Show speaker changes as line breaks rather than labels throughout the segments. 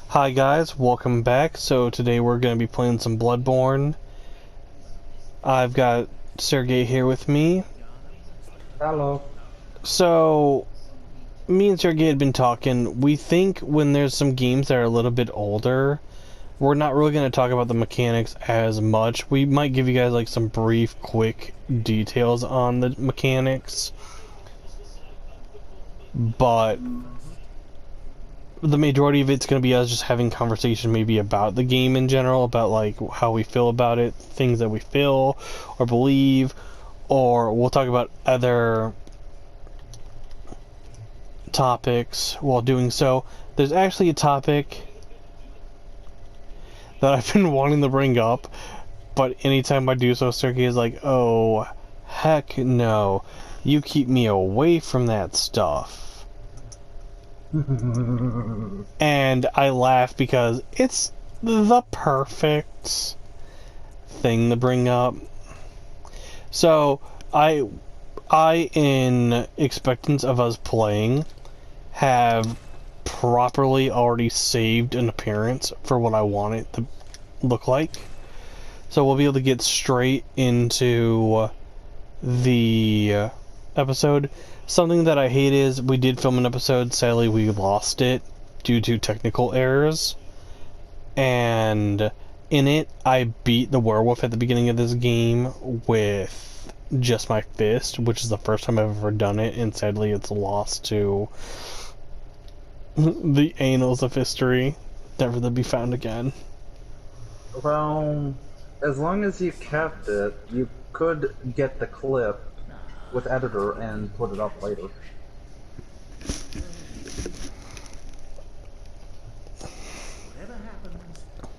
Hi guys, welcome back. So today we're going to be playing some Bloodborne. I've got Sergey here with me.
Hello.
So, me and Sergey had been talking. We think when there's some games that are a little bit older, we're not really going to talk about the mechanics as much. We might give you guys like some brief, quick details on the mechanics. But the majority of it's going to be us just having conversation maybe about the game in general, about like how we feel about it, things that we feel or believe, or we'll talk about other topics while doing so. There's actually a topic that I've been wanting to bring up, but anytime I do so, Sergey is like, oh, heck no. You keep me away from that stuff. And I laugh because it's the perfect thing to bring up. So I in expectance of us playing have properly already saved an appearance for what I want it to look like. So we'll be able to get straight into the episode. Something that I hate is we did film an episode, sadly we lost it due to technical errors, and in it I beat the werewolf at the beginning of this game with just my fist, which is the first time I've ever done it, and sadly it's lost to the annals of history, never to be found again.
Well, as long as you kept it, you could get the clip with editor and put it up later.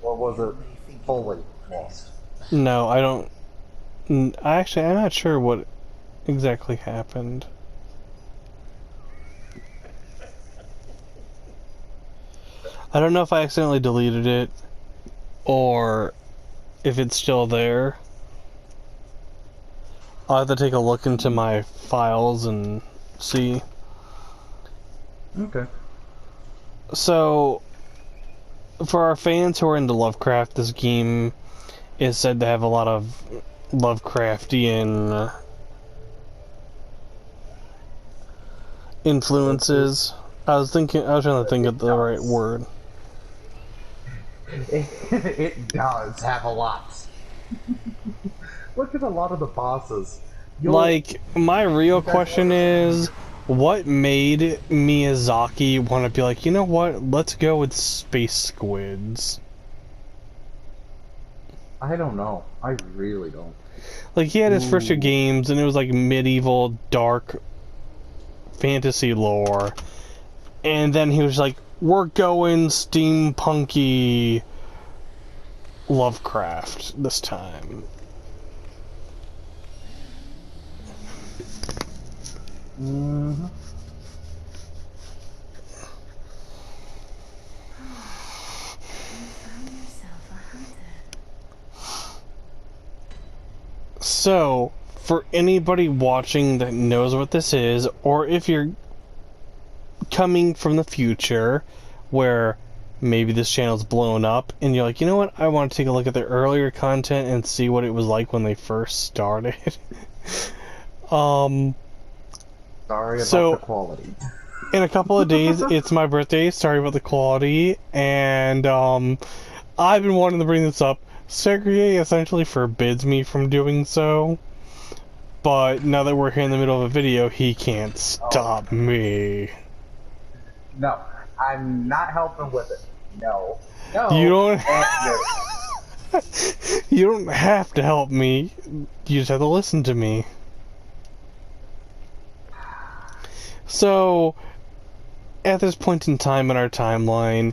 Or was it fully lost?
No, I don't. Actually, I'm not sure what exactly happened. I don't know if I accidentally deleted it or if it's still there. I'll have to take a look into my files and see.
Okay.
So, for our fans who are into Lovecraft, this game is said to have a lot of Lovecraftian influences. I was trying to think of the right word.
It does have a lot. Look at a lot of the bosses.
Like, my real question is, what made Miyazaki want to be like, you know what, let's go with space squids?
I don't know. I really don't.
Like, he had his first two games, and it was like medieval, dark fantasy lore. And then he was like, we're going steampunky Lovecraft this time.
Mm-hmm.
So, for anybody watching that knows what this is, or if you're coming from the future where maybe this channel's blown up and you're like, you know what, I want to take a look at their earlier content and see what it was like when they first started.
Sorry about the quality.
In a couple of days, it's my birthday. Sorry about the quality. And I've been wanting to bring this up. Sergey essentially forbids me from doing so. But now that we're here in the middle of a video, he can't stop me.
No, I'm not helping with it. No. No.
You don't. You don't have to help me. You just have to listen to me. So, at this point in time in our timeline,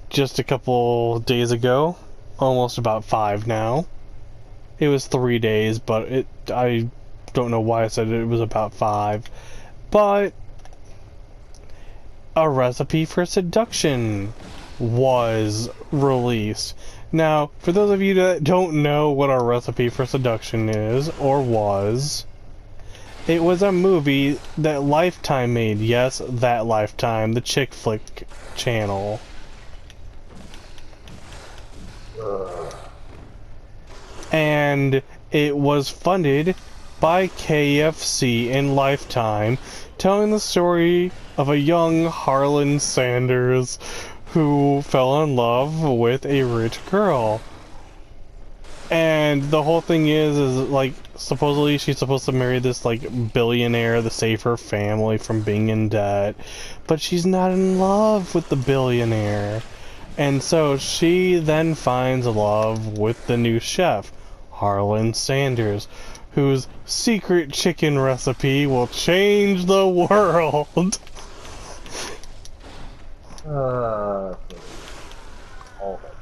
just a couple days ago, almost about 5 now. It was 3 days, but I don't know why I said it was about 5. But a recipe for seduction was released. Now, for those of you that don't know what a recipe for seduction is, or was, it was a movie that Lifetime made. Yes, that Lifetime, the chick flick channel.
Uh,
And it was funded by KFC in Lifetime, telling the story of a young Harlan Sanders who fell in love with a rich girl. And the whole thing is like, supposedly she's supposed to marry this like billionaire to save her family from being in debt, but she's not in love with the billionaire. And so she then finds love with the new chef, Harlan Sanders, whose secret chicken recipe will change the world.
All that.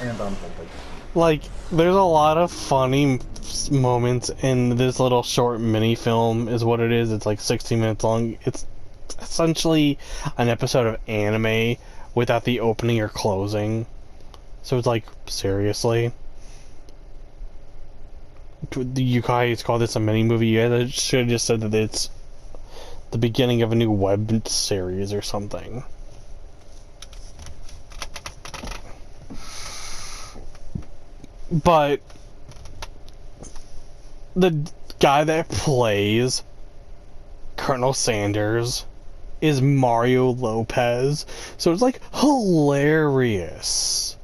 And I'm something.
Like, there's a lot of funny moments in this little short mini film, is what it is. It's like 60 minutes long. It's essentially an episode of anime without the opening or closing. So it's like, seriously? You guys call this a mini movie? You guys should have just said that it's the beginning of a new web series or something. But the guy that plays Colonel Sanders is Mario Lopez, so it's like hilarious.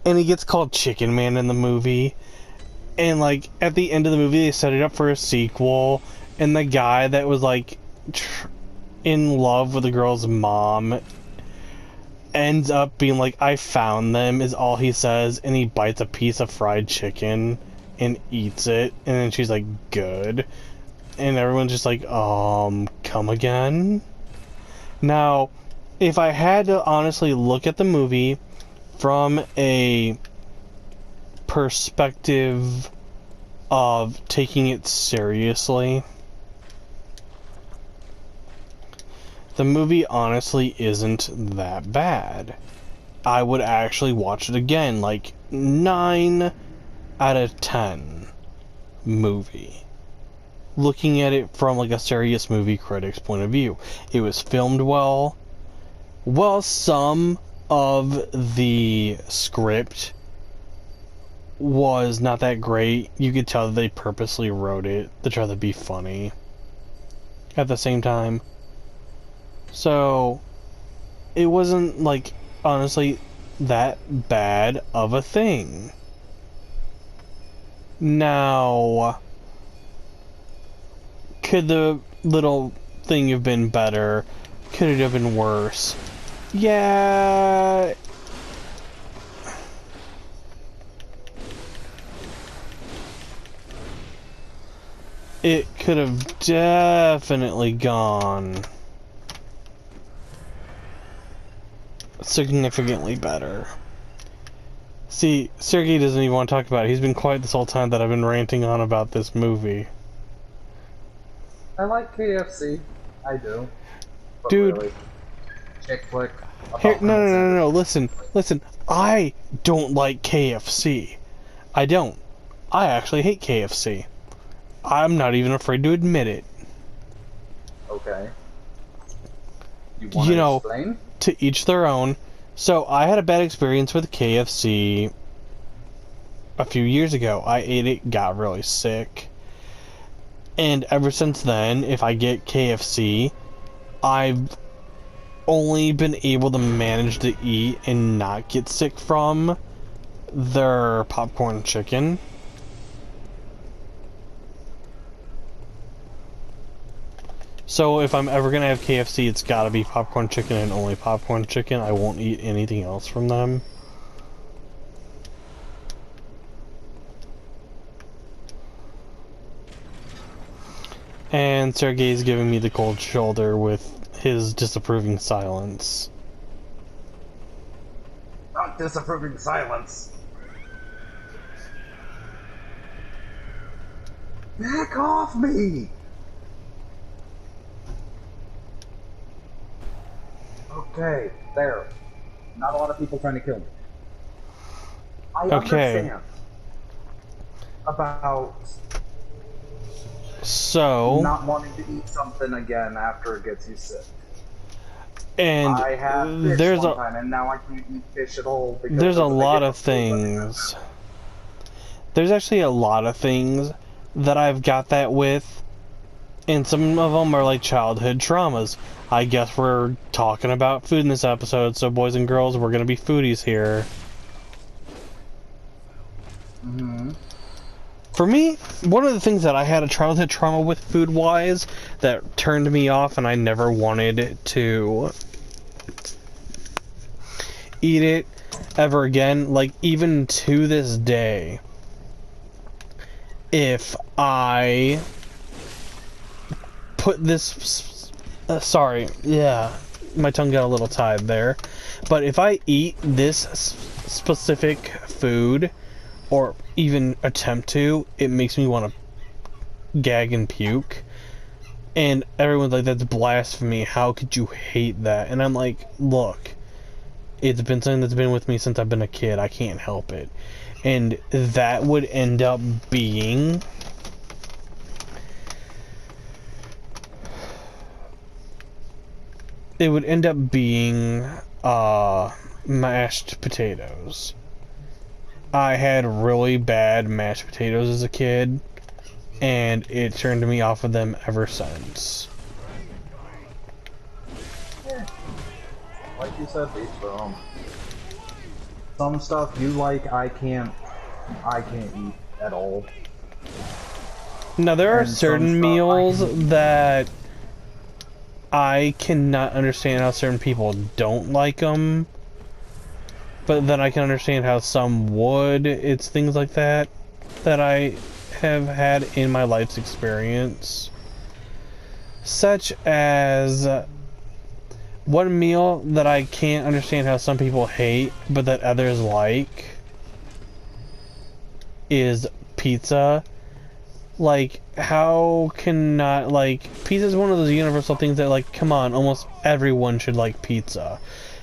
And he gets called Chicken Man in the movie, and like at the end of the movie they set it up for a sequel, and the guy that was like in love with the girl's mom ends up being like, I found them, is all he says, and he bites a piece of fried chicken and eats it, and then she's like, good. And everyone's just like, come again? Now, if I had to honestly look at the movie from a perspective of taking it seriously, the movie honestly isn't that bad. I would actually watch it again, like 9 out of 10 movie. Looking at it from like a serious movie critic's point of view. It was filmed well. Well, some of the script was not that great. You could tell that they purposely wrote it to try to be funny at the same time. So, it wasn't, like, honestly, that bad of a thing. Now, could the little thing have been better? Could it have been worse? Yeah. It could have definitely gone significantly better. See, Sergey doesn't even want to talk about it. He's been quiet this whole time that I've been ranting on about this movie.
I like KFC. I do. But
dude.
Really, chick flick.
Here, no. Listen. I don't like KFC. I don't. I actually hate KFC. I'm not even afraid to admit it.
Okay. You want to explain?
To each their own. So, I had a bad experience with KFC a few years ago. I ate it, got really sick. And ever since then, if I get KFC, I've only been able to manage to eat and not get sick from their popcorn chicken. So if I'm ever gonna have KFC, it's gotta be popcorn chicken and only popcorn chicken. I won't eat anything else from them. And Sergey's giving me the cold shoulder with his disapproving silence.
Not disapproving silence. Back off me! Okay, there. Not a lot of people trying to kill me. I understand about
so
not wanting to eat something again after it gets you sick.
And
I had fish
there's
one
a
time, and now I can't eat fish at all. Because
there's a
of the
lot of
different
things. There's actually a lot of things that I've got that with, and some of them are like childhood traumas. I guess we're talking about food in this episode, so boys and girls, we're gonna be foodies here.
Mm-hmm.
For me, one of the things that I had a childhood trauma with food-wise that turned me off and I never wanted to eat it ever again, like even to this day, if I put this, sorry, yeah, my tongue got a little tied there, but if I eat this specific food, or even attempt to, it makes me want to gag and puke. And everyone's like, that's blasphemy, how could you hate that? And I'm like, look, it's been something that's been with me since I've been a kid, I can't help it. And that would end up being mashed potatoes. I had really bad mashed potatoes as a kid, and it turned me off of them ever since.
Yeah. Like you said, each their own. Some stuff you like, I can't eat at all.
Now there are
And
certain meals that I cannot understand how certain people don't like them. But then I can understand how some would. It's things like that that I have had in my life's experience. Such as one meal that I can't understand how some people hate, but that others like, is pizza. Like, how can not, like, pizza is one of those universal things that, like, come on, almost everyone should like pizza.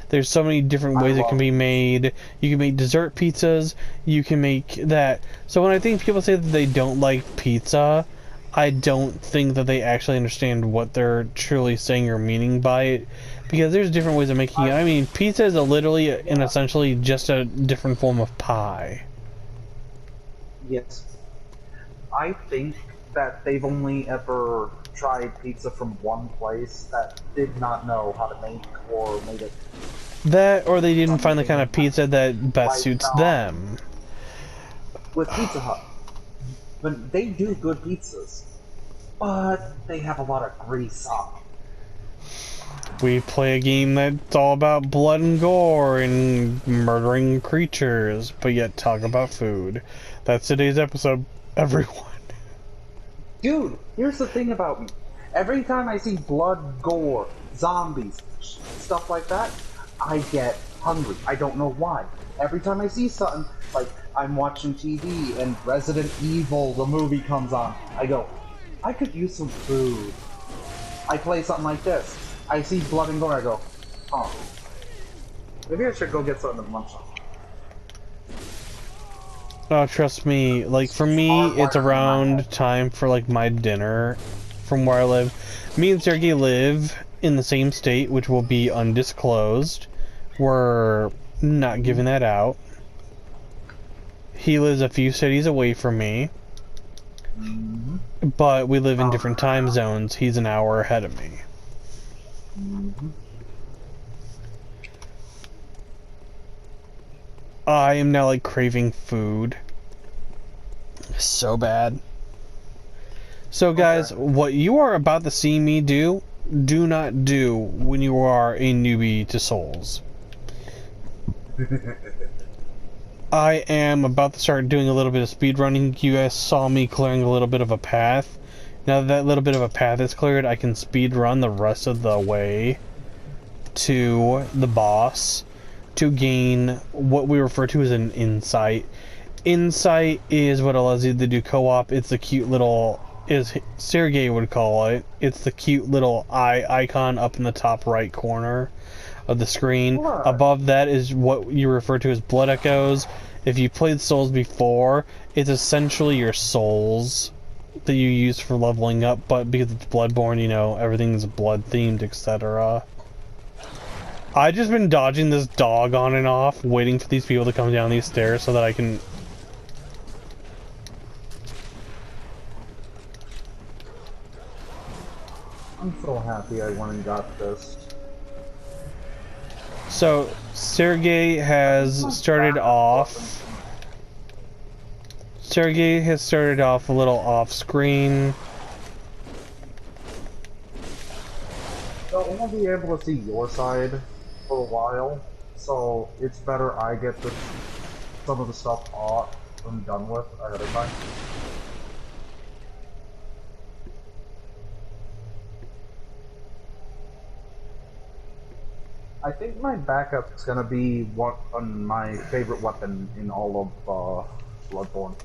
There's so many different ways it can be made. You can make dessert pizzas. You can make that. So when I think people say that they don't like pizza, I don't think that they actually understand what they're truly saying or meaning by it. Because there's different ways of making it. I mean, pizza is literally and essentially just a different form of pie.
Yes. I think that they've only ever tried pizza from one place that did not know how to make or made it.
That, or they didn't find the kind of pizza that best suits them.
With Pizza Hut, but they do good pizzas, but they have a lot of grease on them.
We play a game that's all about blood and gore and murdering creatures, but yet talk about food. That's today's episode, everyone.
Dude, here's the thing about me. Every time I see blood, gore, zombies, stuff like that, I get hungry. I don't know why. Every time I see something, like I'm watching TV and Resident Evil, the movie comes on, I go, I could use some food. I play something like this. I see blood and gore, I go, oh. Maybe I should go get something to munch on.
Oh, trust me, like, for me, it's around time for, like, my dinner from where I live. Me and Sergey live in the same state, which will be undisclosed. We're not giving that out. He lives a few cities away from me. But we live in different time zones. He's an hour ahead of me. I am now, like, craving food. So bad. So, guys, what you are about to see me do not do when you are a newbie to Souls. I am about to start doing a little bit of speed running. You guys saw me clearing a little bit of a path. Now that that little bit of a path is cleared, I can speed run the rest of the way to the boss to gain what we refer to as an insight. Insight is what allows you to do co-op. It's the cute little, as Sergey would call it, it's the cute little eye icon up in the top right corner of the screen.
What?
Above that is what you refer to as blood echoes. If you played Souls before, it's essentially your souls that you use for leveling up, but because it's bloodborne, you know, everything's blood themed, etc. I just been dodging this dog on and off, waiting for these people to come down these stairs so that I can...
I'm so happy I went and got this.
So, Sergey has started off... Sergey has started off a little off-screen.
So I won't be able to see your side for a while, so it's better I get some of the stuff off and done with ahead of time. I think my backup is gonna be my favorite weapon in all of Bloodborne.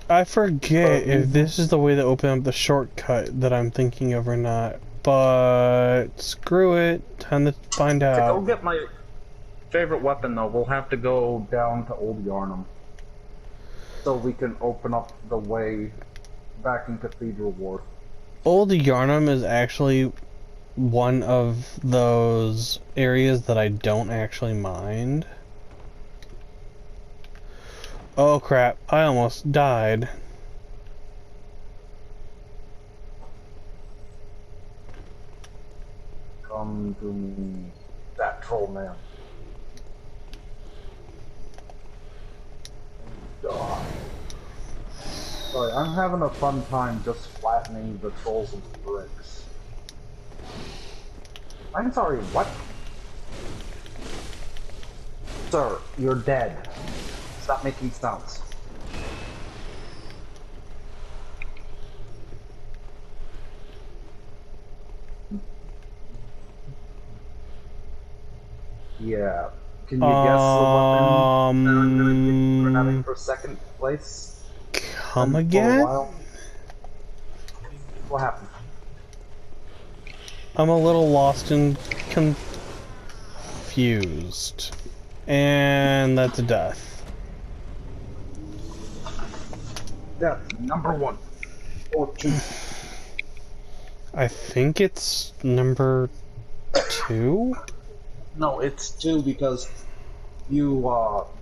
I forget if this is the way to open up the shortcut that I'm thinking of or not, but screw it, time to find out.
To go get my favorite weapon though, we'll have to go down to Old Yarnum, so we can open up the way back in Cathedral Ward.
Old Yarnum is actually one of those areas that I don't actually mind. Oh crap, I almost died.
Come to me, that troll man. God. Sorry, I'm having a fun time just flattening the trolls with bricks. I'm sorry, what? Sir, you're dead. Stop making sounds. Yeah. Can you guess the weapon that I'm gonna be having for second place?
Come again?
For a while? What happened?
I'm a little lost and confused. And that's a death.
Death number 1 or 2.
I think it's number 2?
No, it's 2 because you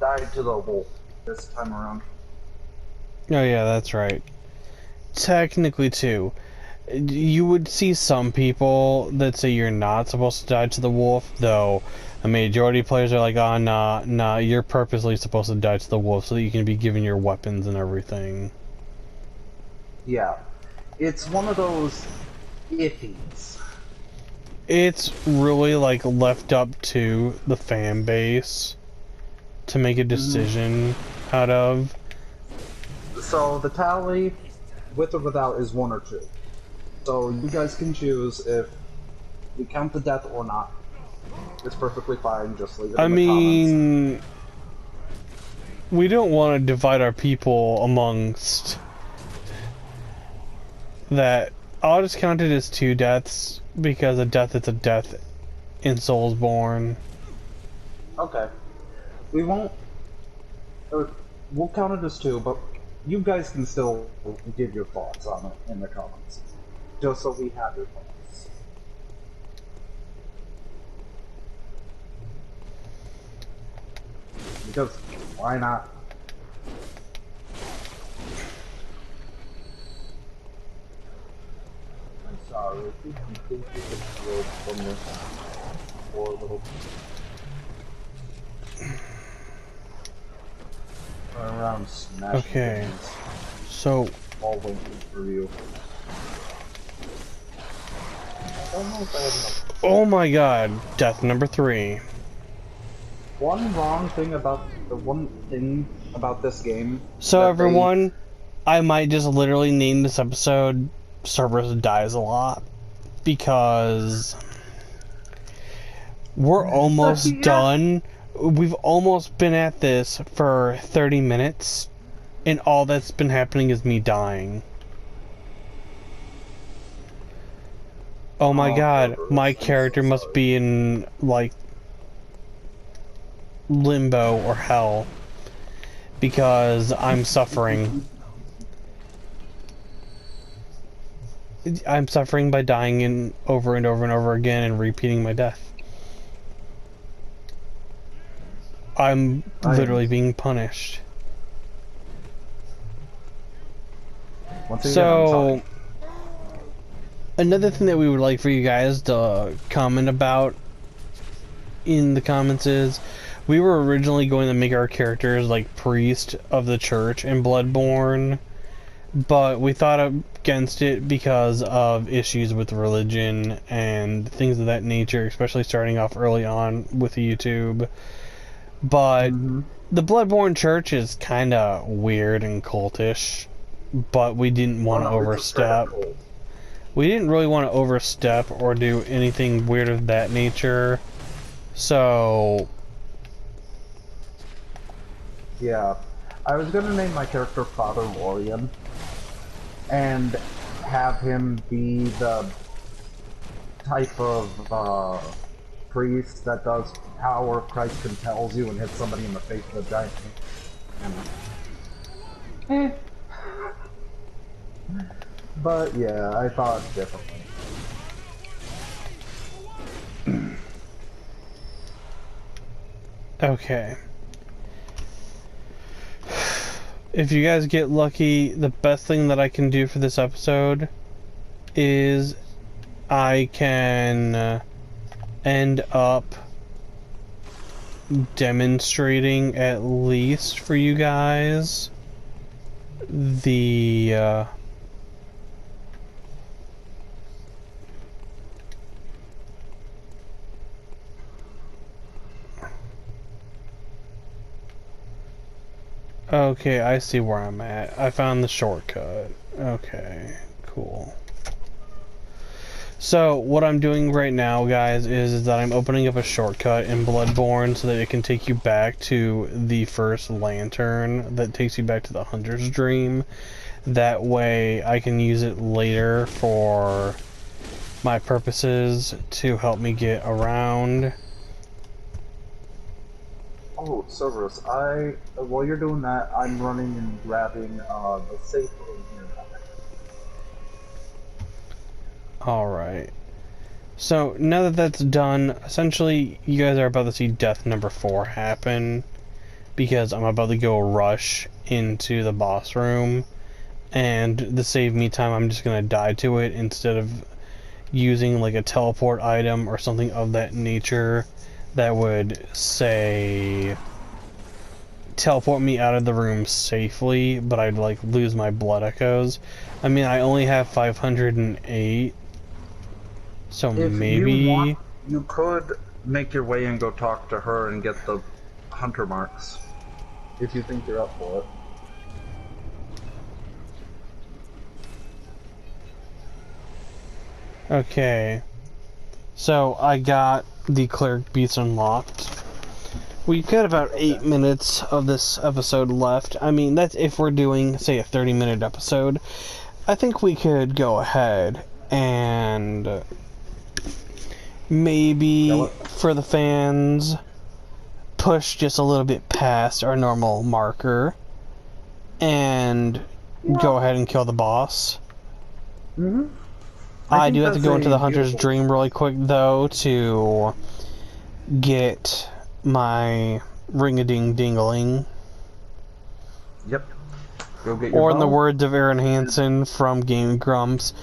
died to the wolf this time around.
Oh yeah, that's right. Technically 2. You would see some people that say you're not supposed to die to the wolf, though a majority of players are like, oh, nah, you're purposely supposed to die to the wolf so that you can be given your weapons and everything.
Yeah. It's one of those iffies.
It's really like left up to the fan base to make a decision out of.
So the tally, with or without, is 1 or 2. So you guys can choose if we count the death or not. It's perfectly fine, just leave it in the comments.
We don't want to divide our people amongst that. I'll just count it as 2 deaths, because a death is a death in Soulsborne.
Okay. We won't... we'll count it as 2, but you guys can still give your thoughts on it in the comments. Just so we have your thoughts. Because, why not? I'm sorry, if you think you could throw from this poor little... Turn around, smash.
Okay. So...
all waiting for you. I don't know if I have enough.
Oh my god, death number 3.
One thing about this game.
So everyone, I might just literally name this episode Cerberus Dies a Lot, because we're almost done. We've almost been at this for 30 minutes, and all that's been happening is me dying. Oh my god, my character must be in, like, limbo or hell, because I'm suffering. I'm suffering by dying in over and over and over again and repeating my death. I'm literally being punished.
Once again,
So, another thing that we would like for you guys to comment about in the comments is, we were originally going to make our characters like priest of the church in Bloodborne, but we thought against it because of issues with religion and things of that nature, especially starting off early on with YouTube. But the Bloodborne church is kind of weird and cultish, but we didn't want to overstep. We didn't really want to overstep or do anything weird of that nature. So,
yeah, I was gonna name my character Father Lorian, and have him be the type of priest that does power of Christ compels you and hits somebody in the face with a giant hammer. But yeah, I thought differently.
okay. If you guys get lucky, the best thing that I can do for this episode is I can end up demonstrating, at least for you guys, the okay, I see where I'm at. I found the shortcut. Okay, cool. So, what I'm doing right now, guys, is that I'm opening up a shortcut in Bloodborne so that it can take you back to the first lantern that takes you back to the Hunter's Dream. That way, I can use it later for my purposes to help me get around.
Oh, Cerberus, while you're doing that, I'm running and grabbing the safe room here.
Alright. So, now that that's done, essentially, you guys are about to see death number 4 happen, because I'm about to go rush into the boss room, and to save me time, I'm just gonna die to it instead of using like a teleport item or something of that nature that would, say, teleport me out of the room safely, but I'd like lose my blood echoes. I mean, I only have 508, so
if
maybe
you want, you could make your way and go talk to her and get the hunter marks, if you think you're up for it.
Okay, so I got the cleric beast unlocked. We've got about 8 minutes of this episode left. I mean, that's if we're doing, say, a 30-minute episode. I think we could go ahead and maybe, for the fans, push just a little bit past our normal marker and go ahead and kill the boss. I do have to go into the Hunter's Dream really quick, though, to get my ring-a-ding-dingling.
Yep. Go get your
Or in the
bow.
words of Aaron Hansen from Game Grumps,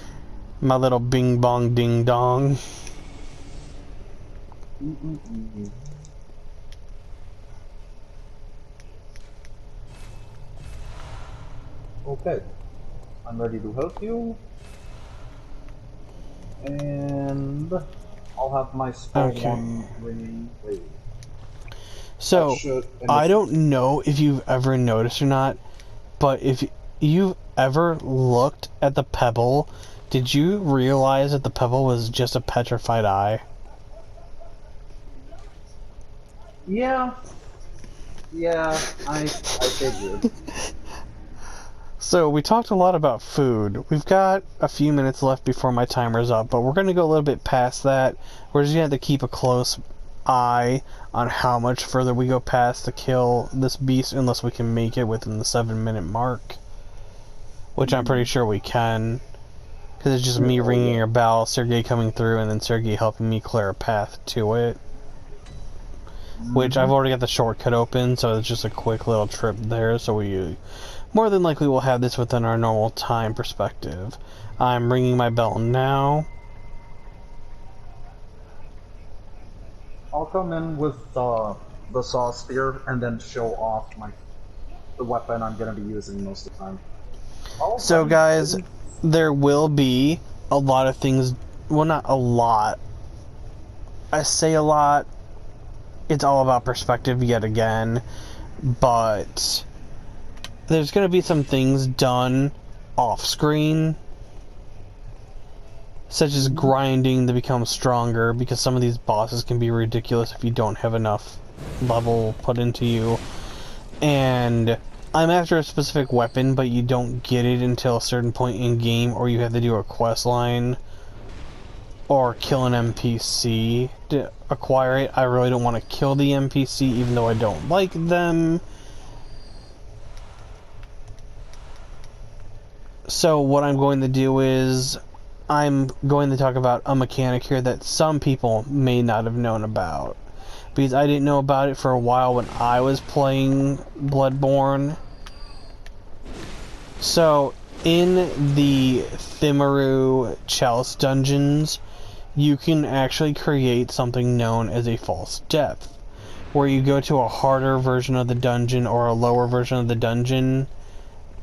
my little bing-bong-ding-dong.
Okay. I'm ready to help you. And I'll have my spell one ringing. Wait.
So, I don't know if you've ever noticed or not, but if you've ever looked at the pebble, did you realize that the pebble was just a petrified eye?
Yeah. Yeah, I figured.
So, we talked a lot about food. We've got a few minutes left before my timer's up, but we're going to go a little bit past that. We're just going to have to keep a close eye on how much further we go past to kill this beast, unless we can make it within the 7-minute mark. Which I'm pretty sure we can. Because it's just me ringing a bell, Sergey coming through, and then Sergey helping me clear a path to it. Which I've already got the shortcut open, so it's just a quick little trip there, so we more than likely will have this within our normal time perspective. I'm ringing my bell now.
I'll come in with the saw spear and then show off the weapon I'm going to be using most of the time.
So guys, there will be a lot of things, well, not a lot. I say a lot. It's all about perspective yet again, but there's going to be some things done off screen, such as grinding to become stronger, because some of these bosses can be ridiculous if you don't have enough level put into you. And I'm after a specific weapon, but you don't get it until a certain point in game, or you have to do a quest line or kill an NPC to acquire it. I really don't want to kill the NPC, even though I don't like them. So what I'm going to do is I'm going to talk about a mechanic here that some people may not have known about, because I didn't know about it for a while when I was playing Bloodborne. So in the Thimaru Chalice dungeons, you can actually create something known as a false depth, where you go to a harder version of the dungeon or a lower version of the dungeon,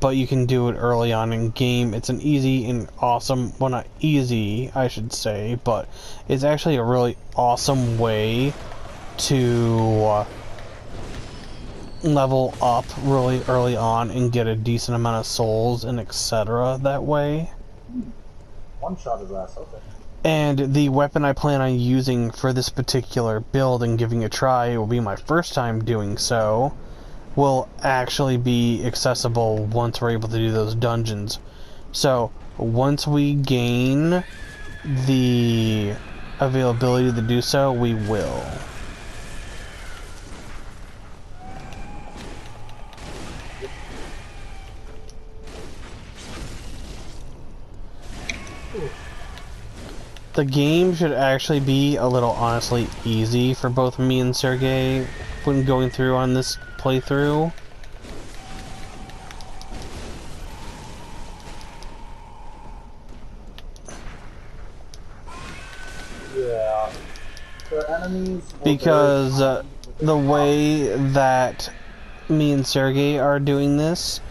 but you can do it early on in game. It's an easy and awesome, well, not easy, I should say, but it's actually a really awesome way to level up really early on and get a decent amount of souls and etc. that way.
One shot his ass, okay.
And the weapon I plan on using for this particular build and giving a try, it will be my first time doing so, will actually be accessible once we're able to do those dungeons. So once we gain the availability to do so, we will. The game should actually be a little, honestly, easy for both me and Sergey when going through on this playthrough.
Yeah. The enemies...
Because the way that me and Sergey are doing this,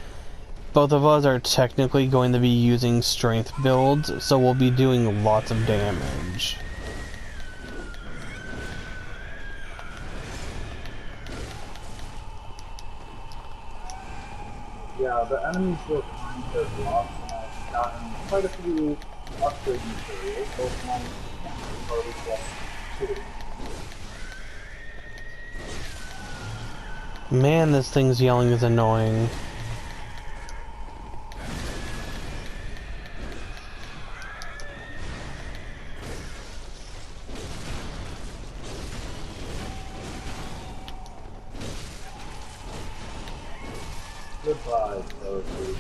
both of us are technically going to be using strength builds, so we'll be doing lots of damage.
Yeah, the enemies were kind of rough, and I've gotten quite a few upgrade materials, both my party plus 2.
Man, this thing's yelling is annoying.
Goodbye, Cerberus.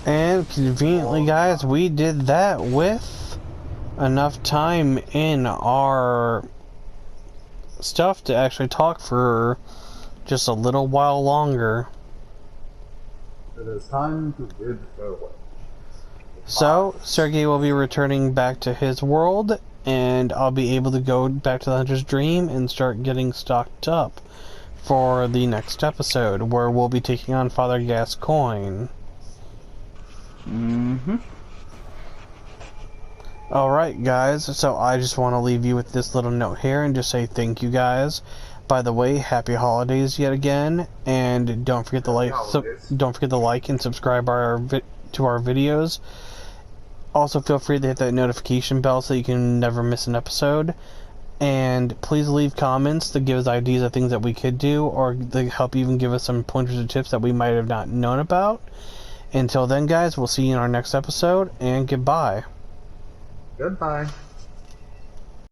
And conveniently, guys, we did that with enough time in our stuff to actually talk for just a little while longer.
It is time to bid farewell.
So, Sergey will be returning back to his world, and I'll be able to go back to the Hunter's Dream and start getting stocked up for the next episode, where we'll be taking on Father Gascoigne. Alright, guys, so I just want to leave you with this little note here and just say thank you, guys. By the way, happy holidays yet again, and don't forget to like and subscribe to our videos. Also, feel free to hit that notification bell so you can never miss an episode. And please leave comments to give us ideas of things that we could do, or to help even give us some pointers and tips that we might have not known about. Until then, guys, we'll see you in our next episode, and goodbye.
Goodbye.